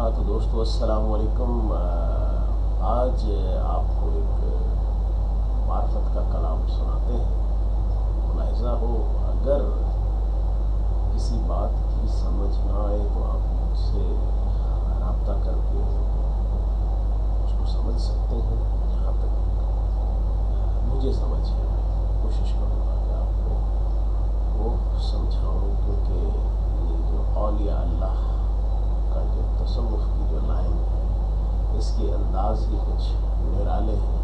हाँ तो दोस्तों अस्सलाम वालेकुम। आज आपको एक मार्फत का कलाम सुनाते हैं। मुलाहिज़ा हो, अगर किसी बात की समझ ना आए तो आप मुझसे रब्ता करके उसको समझ सकते हैं। जहाँ तक मुझे समझ है मैं कोशिश करूँगा कि आपको वो समझाऊँ, क्योंकि ये जो औलिया अल्लाह का जो तसव्वुफ़ की जो लाइन है, इसके अंदाज़ ही कुछ निराले हैं।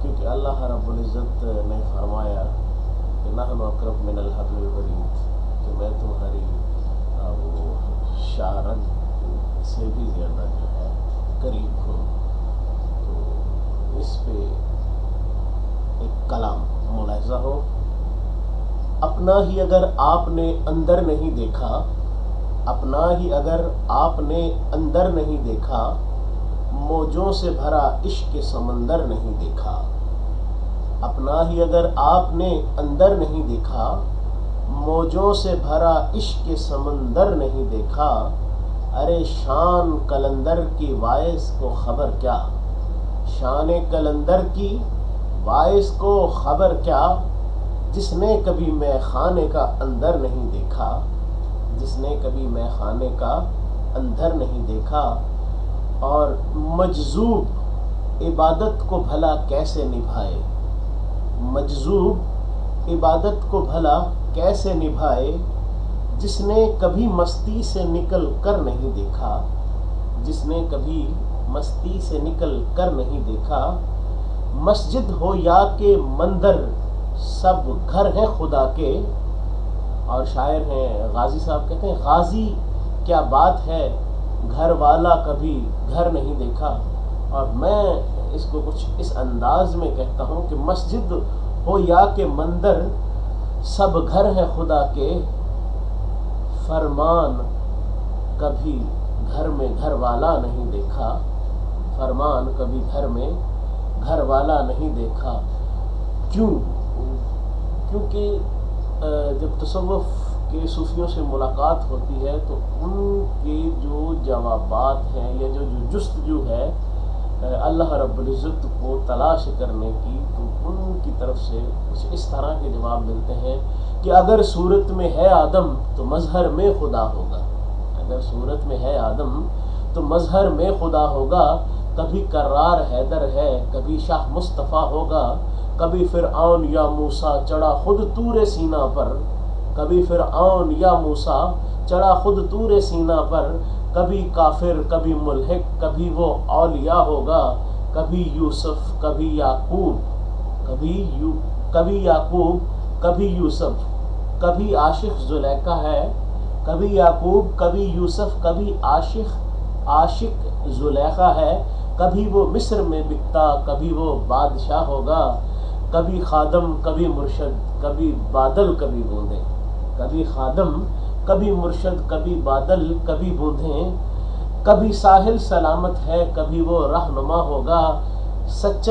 क्योंकि अल्लाह रब्बुल इज़्ज़त ने फरमाया कि नहनु अक़रब मिनल हब्लिल वरीद, कि मैं तुम्हारी वो शारग से भी ज़्यादा जो है करीब हूँ। तो इस पे एक कलाम मुलाहिज़ा हो, अपना ही अगर आपने अंदर नहीं देखा, अपना ही अगर आपने अंदर नहीं देखा, मौजों से भरा इश्क के समंदर नहीं देखा। अपना ही अगर आपने अंदर नहीं देखा, मौजों से भरा इश्क के समंदर नहीं देखा। अरे शान कलंदर की वाइस को खबर क्या, शान कलंदर की वाइस को खबर क्या, जिसने कभी मैखाने का अंदर नहीं देखा, जिसने कभी मैखाने का अंदर नहीं देखा। और मजजूब इबादत को भला कैसे निभाए, मजजूब इबादत को भला कैसे निभाए, जिसने कभी मस्ती से निकल कर नहीं देखा, जिसने कभी मस्ती से निकल कर नहीं देखा। मस्जिद हो या के मंदिर सब घर हैं खुदा के। और शायर हैं गाजी साहब, कहते हैं गाजी क्या बात है, घर वाला कभी घर नहीं देखा। और मैं इसको कुछ इस अंदाज में कहता हूँ कि मस्जिद हो या के मंदिर सब घर है खुदा के। फरमान कभी घर में घर वाला नहीं देखा, फरमान कभी घर में घर वाला नहीं देखा। क्यों? क्योंकि जब तसव्वुफ़ के सूफियों से मुलाकात होती है तो उनके जो जवाबात हैं या जो जुस्तजू है अल्लाह रब्बुल इज़्ज़त को तलाश करने की, तो उनकी तरफ से कुछ इस तरह के जवाब मिलते हैं कि अगर सूरत में है आदम तो मज़हर में खुदा होगा, अगर सूरत में है आदम तो मज़हर में खुदा होगा। कभी कर्रार हैदर है, कभी शाह मुस्तफ़ा होगा, कभी फ़िरऔन या मूसा चढ़ा खुद तूरे सीना पर, कभी फ़िरऔन या मूसा चढ़ा खुद तूरे सीना पर। कभी काफिर कभी मुल्हिक, कभी वो औलिया होगा, कभी यूसुफ कभी याकूब, कभी याकूब कभी यूसुफ, कभी आशिक ज़ुलेखा है, कभी याकूब कभी यूसुफ, कभी आशिक ज़ुलेखा है। कभी वो मिस्र में बिकता, कभी वो बादशाह होगा, कभी खादम कभी मुर्शद, कभी बादल कभी बूंदे, कभी खादम कभी मुर्शद, कभी बादल कभी बूंदें। कभी साहिल सलामत है, कभी वो रहनुमा होगा। सच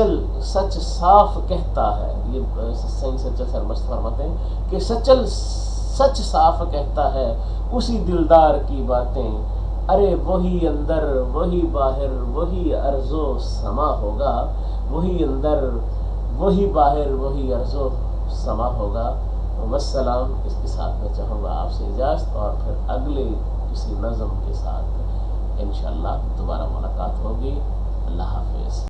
साफ कहता है, ये सही सच्चल सरमस्त फरमाते हैं कि सच साफ कहता है, उसी दिलदार की बातें। अरे वही अंदर वही बाहर वही अर्ज़ो समा होगा, वही अंदर वही बाहर वही अर्ज़ो समा होगा। वस्सलाम। इसके साथ मैं चाहूँगा आपसे इजाज़त, और फिर अगले किसी नज़म के साथ इंशाअल्लाह दोबारा मुलाकात होगी।